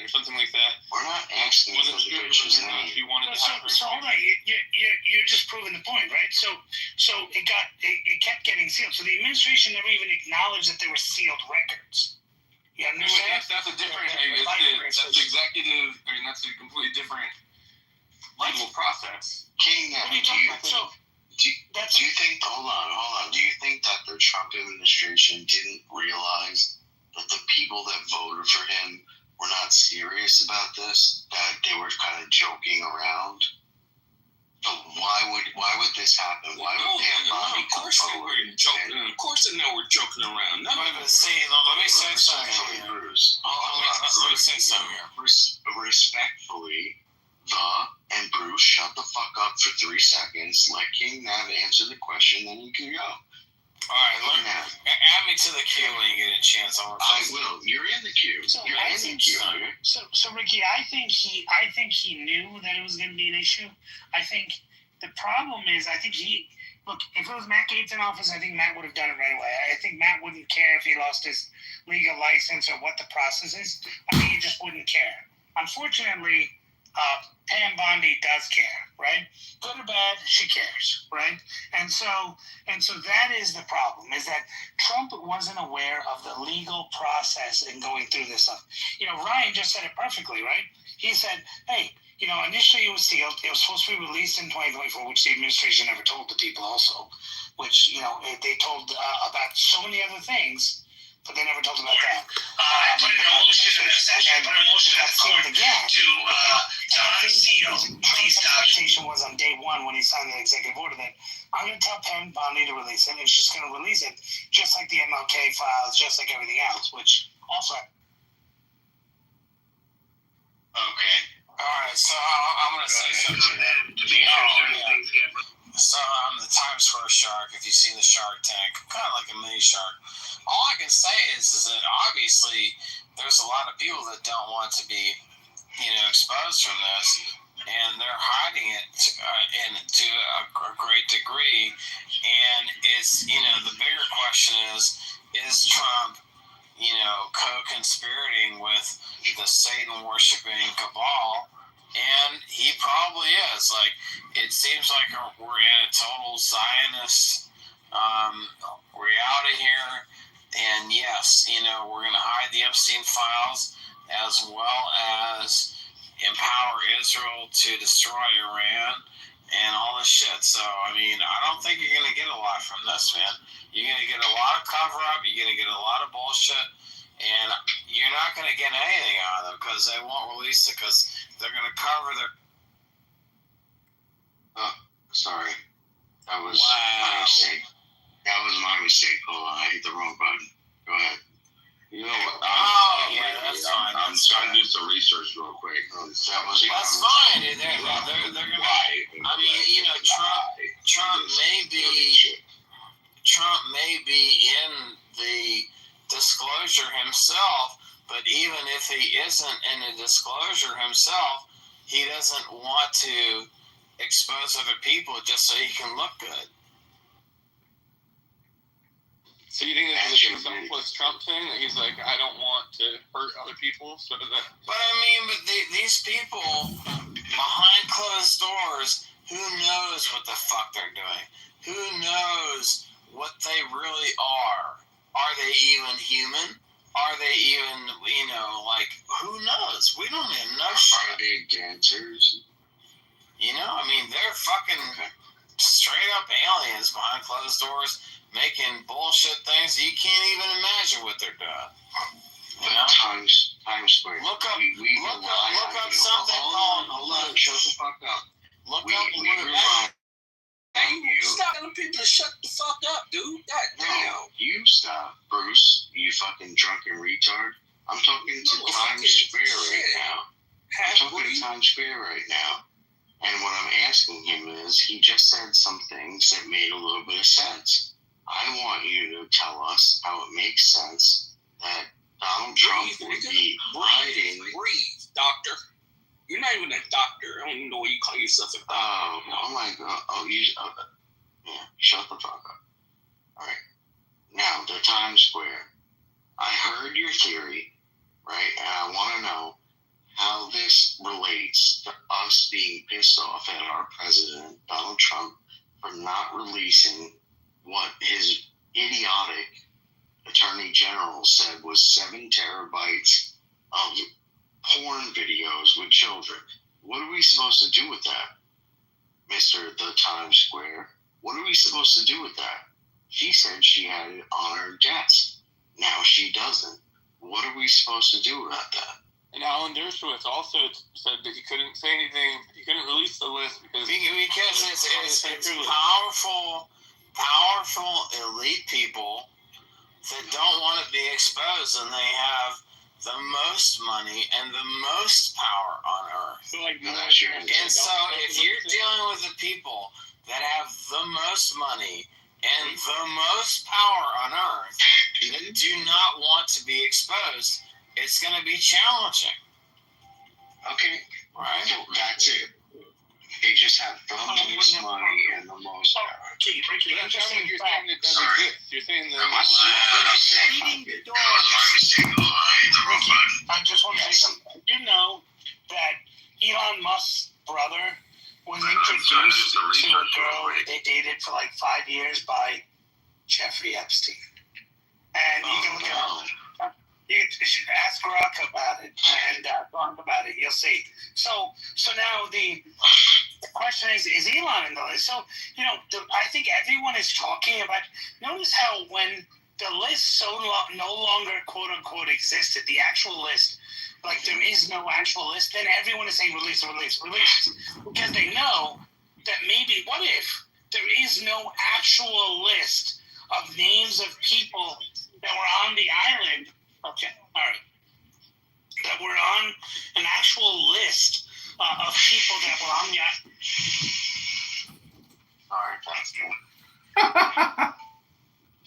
or something like that. We're not asking for the bitch's name. She wanted to have her. So hold on, you're just proving the point, right? So it kept getting sealed. So the administration never even acknowledged that there were sealed records. You understand? That's a different. That's executive. I mean, that's a completely different legal process. King, do you think? Hold on. Do you think that the Trump administration didn't realize that the people that voted for him were not serious about this? That they were kind of joking around? But why would this happen? Why would Pam Bondi come forward? Of course they know we're joking around. Let me say something here. Bruce. Let me say something here. Respectfully, and Bruce, shut the fuck up for 3 seconds. Let King Nav answer the question, then you can go. All right, add me to the queue when you get a chance. I will. You're in the queue. So Ricky, I think he knew that it was going to be an issue. I think the problem is, look, if it was Matt Gaetz in office, I think Matt would have done it right away. I think Matt wouldn't care if he lost his legal license or what the process is. I think he just wouldn't care. Unfortunately, Pam Bondi does care, right? Good or bad, she cares, right? And so that is the problem, is that Trump wasn't aware of the legal process in going through this stuff. You know, Ryan just said it perfectly, right? He said, hey, you know, initially it was sealed. It was supposed to be released in 2024, which the administration never told the people also, which, you know, they told about so many other things, but they never told about that. I put in a motion in the session. I put a motion in the court again to unseal these documents. Was on day one when he signed the executive order that I'm going to tell Pam Bondi to release it, and she's going to release it just like the MLK files, just like everything else, which also. Okay. All right, so I'm going to say something. So I'm the Times Square shark. If you've seen the Shark Tank, kind of like a mini shark. All I can say is that obviously there's a lot of people that don't want to be, exposed from this, and they're hiding it to a great degree. And it's, the bigger question is Trump, co-conspirating with the Satan-worshiping cabal? And he probably is. Like, it seems like we're in a total Zionist reality here. And yes, we're going to hide the Epstein files, as well as empower Israel to destroy Iran and all this shit. So, I mean, I don't think you're going to get a lot from this, man. You're going to get a lot of cover-up. You're going to get a lot of bullshit. And you're not going to get anything out of them because they won't release it because they're going to cover their... Sorry. That was my mistake. That was my mistake. Hold on, I hit the wrong button. Go ahead. You know what? That's fine. I'm trying to do some research real quick. That's fine. They're going to... I mean, you know, Trump may be in the disclosure himself, but even if he isn't in the disclosure himself, he doesn't want to expose other people just so he can look good. So you think this is like a selfless Trump thing? That he's like, I don't want to hurt other people, sort of that. But I mean, these people behind closed doors, who knows what the fuck they're doing? Who knows what they really are? Are they even human? Are they even, you know, like, who knows? We don't even know shit. Are they dancers? You know, I mean, they're fucking straight up aliens behind closed doors, making bullshit things you can't even imagine what they're doing. You know? Times Square. Look up something called. Hold on, shut the fuck up. Look up. Stop telling people to shut the fuck up, dude. God damn. No, you stop, Bruce. You fucking drunken retard. I'm talking to Times Square right now. I'm talking to Times Square right now. And what I'm asking him is, he just said some things that made a little bit of sense. I want you to tell us how it makes sense that Donald Trump would be hiding. Breathe, doctor. You're not even a doctor. I don't even know why you call yourself a doctor. Oh my God. Yeah, shut the fuck up. All right. Now, the Times Square. I heard your theory, right? And I want to know how this relates to us being pissed off at our president, Donald Trump, for not releasing what his idiotic attorney general said was 7 terabytes of porn videos with children. What are we supposed to do with that, Mr. The Times Square? What are we supposed to do with that? She said she had it on her desk. Now she doesn't. What are we supposed to do about that? And Alan Dershowitz also said that he couldn't say anything. He couldn't release the list because it's powerful elite people that don't want to be exposed, and they have the most money and the most power on earth. So like, and so if you're dealing with the people that have the most money and the most power on earth that do not want to be exposed, it's going to be challenging. Okay, right? So that's it. They just have the most money and the most power. You're saying that doesn't exist. You're saying that Feeding the dog. I just want to say something. You know that Elon Musk's brother was introduced to a girl that they dated for like 5 years by Jeffrey Epstein. And you can look at it. You should ask Grok about it and talk about it. You'll see. So now the question is Elon in the list? So, you know, I think everyone is talking about, notice how when the list no longer, quote unquote, existed, the actual list, like there is no actual list, then everyone is saying release. Because they know that maybe, what if there is no actual list of names of people that were on the island? Okay, all right. That were on an actual list of people that were on the island. Sorry, that's good.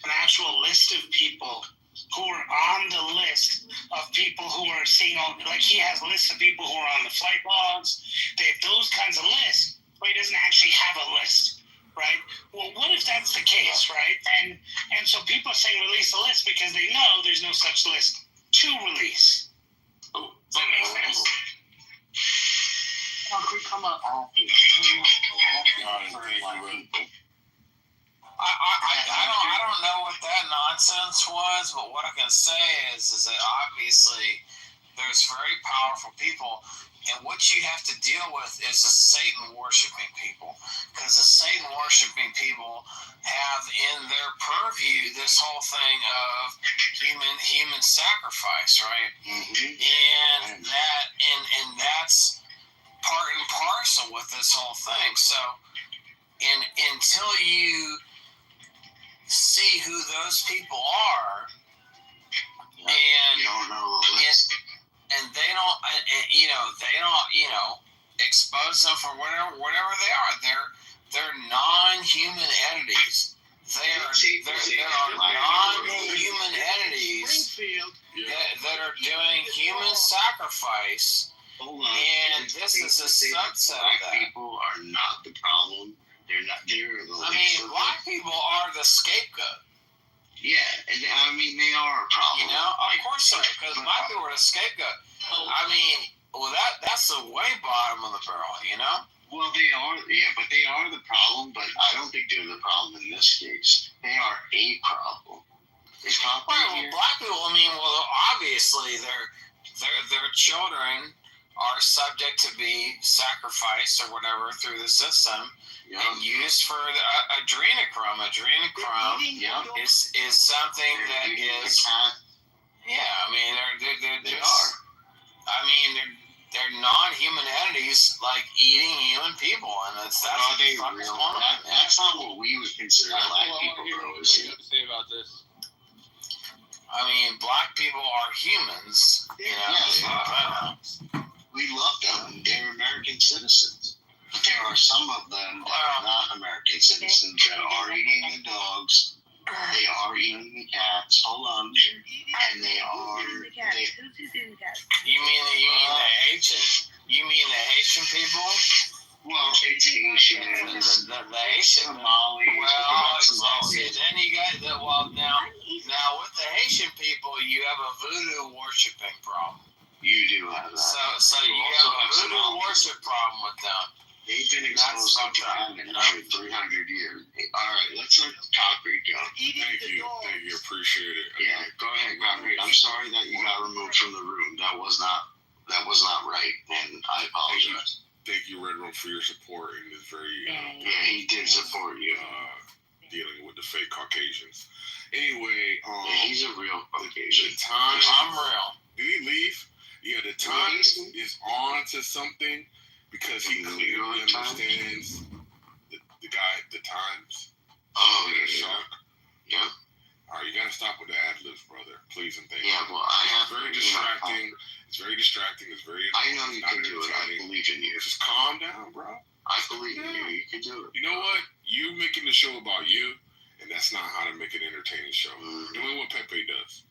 An actual list of people who are on the list of people who are saying, like he has lists of people who are on the flight logs. They have those kinds of lists, but he doesn't actually have a list, right? Well, what if that's the case, right? And so people are saying release the list because they know there's no such list to release. Does that make sense? I don't know what that nonsense was, but what I can say is that obviously there's very powerful people, and what you have to deal with is the Satan worshiping people, because the Satan worshiping people have in their purview this whole thing of human sacrifice, right? And that's part and parcel with this whole thing. So, until you see who those people are, and you don't know the list. And they don't expose them for whatever they are. They're non-human entities. There are non-human entities that are doing human sacrifice. And this is a subset of that. People are not the problem. They're not. Black people are the scapegoat. Yeah, and they are a problem. Of course so, because black people are the scapegoat. That's the way bottom of the barrel, Well, they are, but they are the problem, but I don't think they're the problem in this case. They are a problem. It's not black people, obviously their children are subject to be sacrificed or whatever through the system and used for adrenochrome. Adrenochrome is something that is... They're non-human entities, like eating human people, and that's not what we would consider black people. What do you have to say about this? Black people are humans. We love them. They're American citizens. But there are some of them that are not American citizens that are eating the dogs. They are eating the cats. Hold on. And they are. You mean the Haitian? You mean the Haitian people? Well, it's Haitians. The Haitian Somalis. Then you got the now with the Haitian people, you have a voodoo worshiping problem. You do have that. So you have a voodoo worship problem with them. They've been exposed to contamination for 300 years. All right, let's let Concrete go. Thank you. Appreciate it. Yeah, go ahead, Concrete. I'm sorry that you got removed from the room. That was not right, and I apologize. Thank you, Red Room, for your support and this very. He did support you. Dealing with the fake Caucasians. Anyway, he's a real Caucasian. The Times. I'm real. Did he leave? Yeah, the Times is on to something. Because he clearly understands the guy, the Times. Oh, yeah. All right, you gotta stop with the ad-libs, brother. Please and thank you. Yeah, well, It's very distracting. It's very distracting. It's very. I know you can do it. I believe in you. Just calm down, bro. I believe in you. You can do it. You know what? You making the show about you, and that's not how to make an entertaining show. Doing what Pepe does.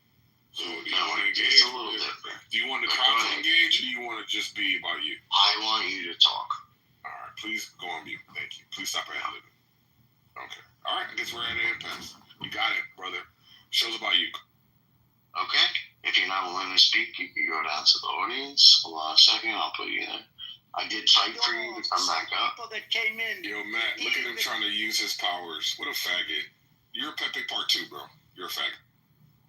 So do you want to engage? It's a little different. Do you want the crowd to engage, or do you want to just be about you? I want you to talk. All right, please go on mute. Thank you. Please stop ad-libbing. Okay. All right, I guess we're at an impasse. You got it, brother. Show's about you. Okay. If you're not willing to speak, you can go down to the audience. Hold on a second. I'll put you there. I did fight for you to come back up. That came in. Yo, Matt, look at him trying to use his powers. What a faggot. You're a Pepe Part 2, bro. You're a faggot.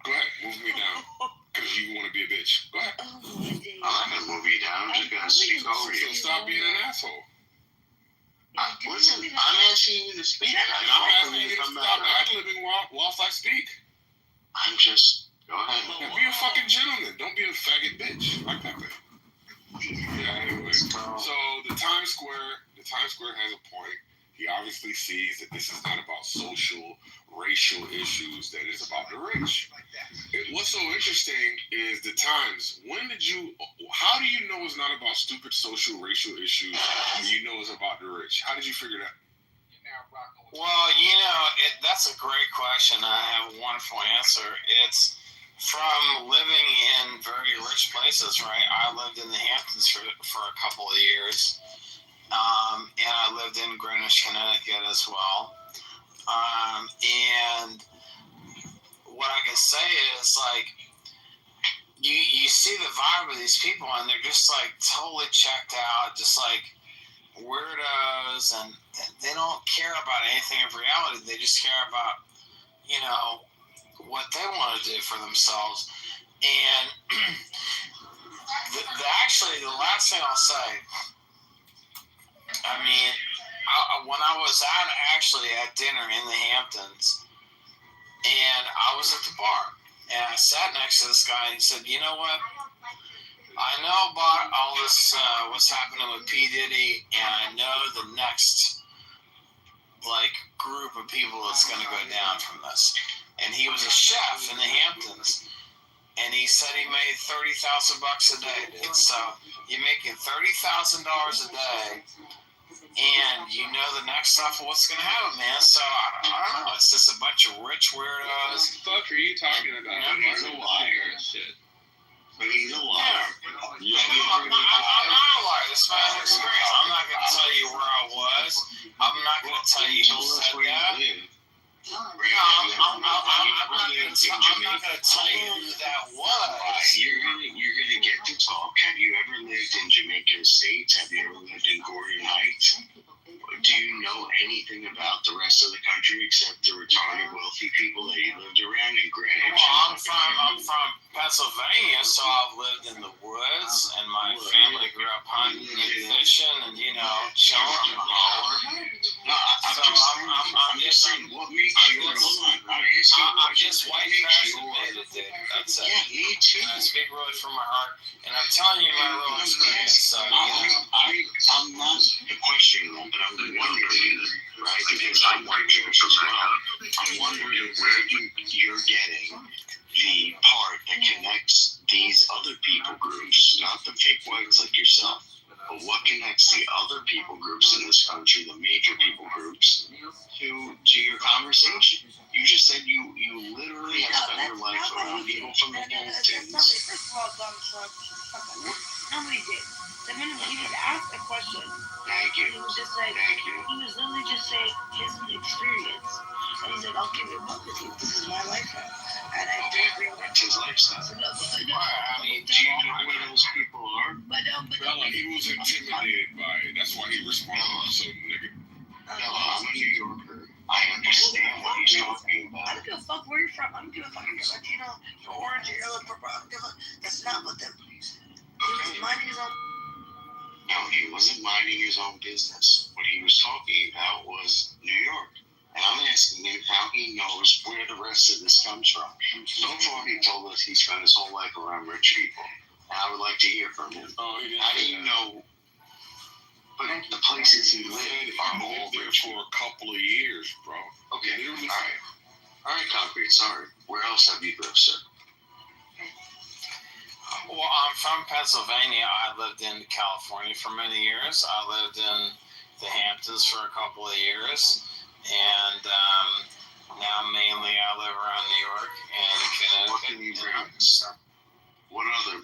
Go ahead, move me down. Because you want to be a bitch. Go ahead. I'm not going to move you down. I'm just going to speak over you. So stop being an asshole. Listen, I'm asking you to speak. I'm asking you to stop ad-libbing whilst I speak. I'm just... Go ahead. Yeah, be a fucking gentleman. Don't be a faggot bitch like Pepe. Yeah, anyway. So the Times Square has a point. He obviously sees that this is not about social, racial issues, that it's about the rich. What's so interesting is the Times. How do you know it's not about stupid social, racial issues and you know it's about the rich? How did you figure that? Well, that's a great question. I have a wonderful answer. It's from living in very rich places, right? I lived in the Hamptons for a couple of years. And I lived in Greenwich, Connecticut as well. And what I can say is, like, you see the vibe of these people, and they're just, like, totally checked out, just, like, weirdos, and they don't care about anything of reality. They just care about, what they want to do for themselves. And Actually, the last thing I'll say, I mean, when I was out actually at dinner in the Hamptons, and I was at the bar, and I sat next to this guy, and he said, you know what? I know about all this, what's happening with P. Diddy, and I know the next, group of people that's going to go down from this. And he was a chef in the Hamptons, and he said he made $30,000 a day, dude. So you're making $30,000 a day, and you know the next stuff of what's going to happen, man. So I don't know. It's just a bunch of rich weirdos. What the fuck are you talking about? He's a liar. Shit. But he's a liar. Yeah. I'm not a liar. This is my experience. I'm not going to tell you where I was. I'm not going to tell you who said that. No, I'm not going to tell you who that was. You're gonna get to talk. Have you ever lived in Jamaican Estates? Have you ever lived in Gordon Heights? Do you know anything about the rest of the country except the retarded wealthy people that you lived around in Greenwich? Well, I'm from Pennsylvania, so I've lived in the woods, and my family grew up hunting and fishing, and chilling in the holler. No, I'm just saying, what makes you? I'm just white trash admitted, dude. That's it. Yeah, me too. I speak really from my heart, and I'm telling you my real experience. So I'm not questioning that, but I'm wondering, right? Because I'm white trash as well. I'm wondering where you're getting the part that connects these other people groups, not the fake whites like yourself, but what connects the other people groups in this country, the major people groups, to your conversation. You just said you literally have spent your life around people from the Hamptons. First of all, Donald Trump, nobody did. The minute he was asked a question, Thank you. He was just like, he was literally just saying his experience. And he said, I'll give it up with you. This is my lifestyle. And I do agree with That's his lifestyle. I mean, Do you know where those people are? Well, he was intimidated by it. That's why he responded so nigga. No, I'm a New Yorker. I understand what he's talking about. I don't give a fuck where you're from. I don't give a fuck if you're Latino, you're orange, you're yellow, purple. I don't give a fuck. That's not what them. He was minding his own. No, he wasn't minding his own business. What he was talking about was New York. And I'm asking him how he knows where the rest of this comes from. So far, he told us he spent his whole life around rich people. And I would like to hear from him. Oh, he didn't how do you know? But the places he lived are all there rich. for a couple of years, bro. Okay, all right, Concrete, sorry. Where else have you lived, sir? Well, I'm from Pennsylvania. I lived in California for many years. I lived in the Hamptons for a couple of years. And now mainly I live around New York and Connecticut. What can you bring us? What other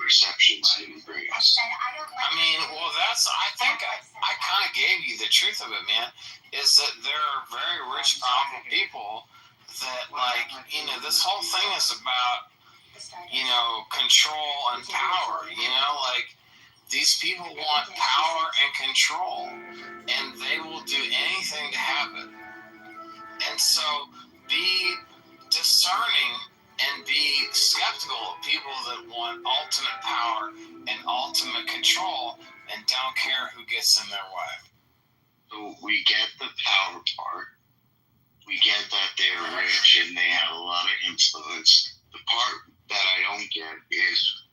perceptions can you bring us? I mean, well, I think I kind of gave you the truth of it, man, is that there are very rich, powerful people that, this whole thing is about, control and power, these people want power and control, and they will do anything to have it. And so be discerning and be skeptical of people that want ultimate power and ultimate control and don't care who gets in their way. So we get the power part. We get that they're rich and they have a lot of influence. The part that I don't get is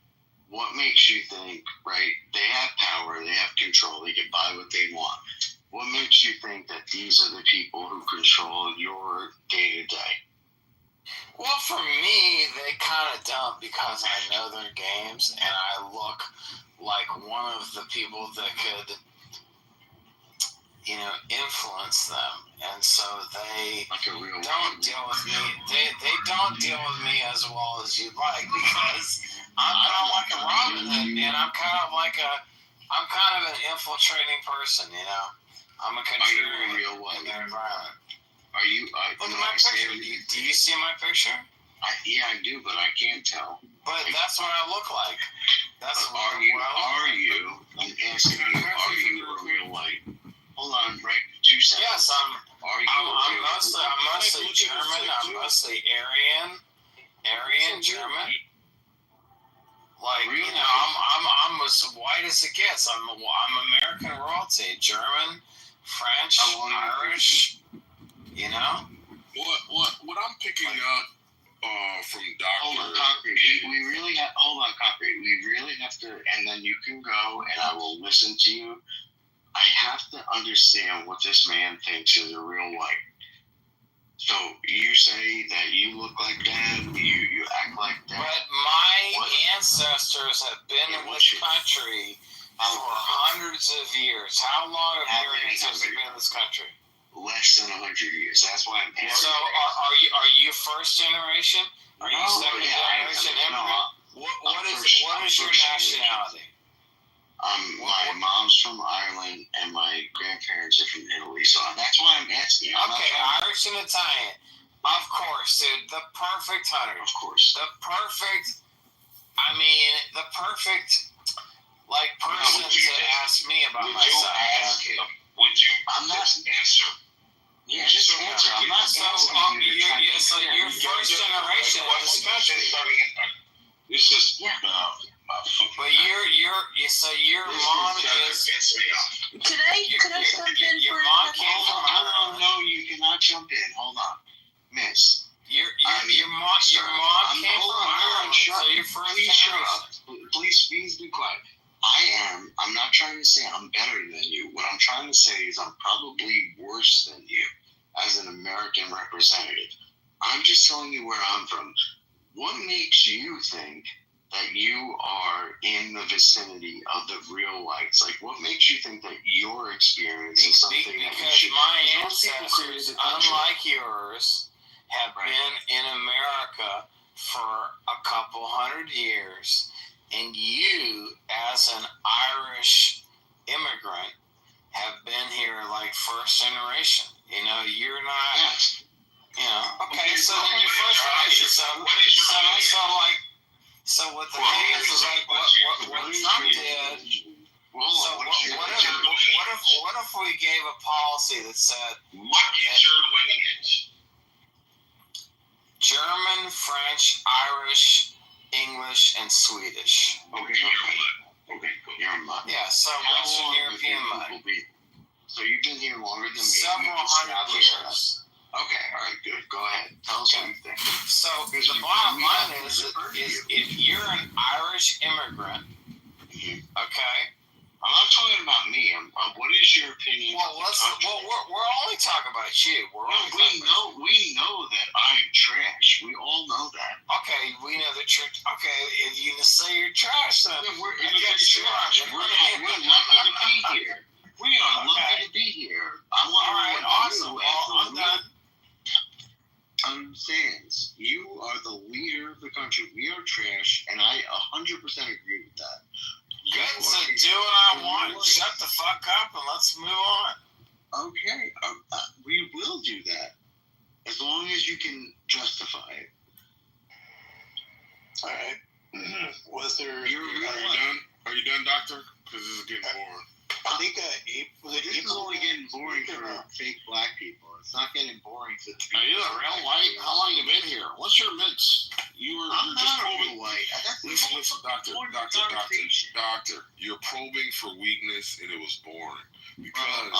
what makes you think, right, they have power, they have control, they can buy what they want. What makes you think that these are the people who control your day-to-day? Well, for me, they kind of don't, because I know their games and I look like one of the people that could, influence them. And so they don't deal with me. They don't deal with me as well as you'd like, because I'm kind of like a Robin Hood, man. I'm kind of an infiltrating person, I'm a contributor in their environment. Are you? Look at my picture. Do you see my picture? Yeah, I do, but I can't tell. But that's what I look like. That's what I'm asking you, are you a real white? Hold on, right? 2 seconds. Yes, I'm mostly German. I'm mostly Aryan German. as it gets. I'm American royalty. German, French, Irish. You know. What I'm picking up from Doctor. Hold on, Concrete. We really have. Hold on, Concrete. We really have to. And then you can go, and I will listen to you. I have to understand what this man thinks is a real white. So you say that you look like that, you act like that. But my ancestors have been in this country for hundreds of years. How long have your ancestors been in this country? Less than 100 years. That's why I'm asking. So are you first generation? Are you second generation immigrant? What is your nationality? My mom's from Ireland and my grandparents are from Italy, so that's why I'm asking. Okay, Irish and Italian. Of course, dude. The perfect hunter. Of course. The perfect person to ask me about myself. Would you? I'm not answer. Yeah, just answer. I'm not asking you. So you're first generation in this country. This is But your mom is. Could I jump in your for mom a came from Ireland. No, you cannot jump in. Hold on, Miss. Your mom came from Ireland, so you're first generation. Please be quiet. I'm not trying to say I'm better than you. What I'm trying to say is I'm probably worse than you as an American representative. I'm just telling you where I'm from. What makes you think that you are in the vicinity of the real whites? Like, what makes you think that your experience is something that we should... Because my ancestors, unlike yours, have been in America for a couple hundred years, and you, as an Irish immigrant, have been here like first generation. You know, you're not... Yes. You know, okay, so then you're first generation. So what the thing is like what Trump did. So what if we gave a policy that said what is your lineage? German, French, Irish, English, and Swedish. Okay, you're mud. Yeah, so Western European mud. So you've been here longer than me. Several hundred years. Okay, all right, good. Go ahead. Tell us what you think. So the bottom line is if you're an Irish immigrant, okay. I'm not talking about me. What is your opinion? We're only talking about you. We know that I'm trash. We all know that. Okay, we know that you're. Okay, if you say you're trash, then we're trash. We're lucky to be here. We are lucky to be here. All right, awesome. Well, I'm done. Understands. You are the leader of the country. We are trash, and I 100% agree with that. Good, so do what I want. Shut the fuck up and let's move on. Okay, we will do that as long as you can justify it. All right. Was there? Are you done? Are you done, Doctor? Because this is getting boring. I think this is only getting boring for fake black people. It's not getting boring to. Are you a real white? How long you been here? What's your mix? I'm not a real white. Listen, doctor. You're probing for weakness, and it was boring because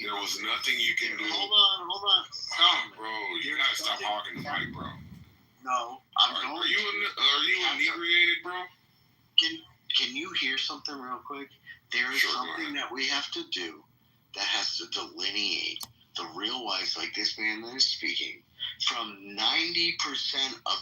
there was nothing you can do. Hold on. Come, bro. You gotta stop hogging the mic, bro. No, Are you inebriated, bro? Can you hear something real quick? There is something that we have to do that has to delineate the real whites, like this man that is speaking, from 90% of the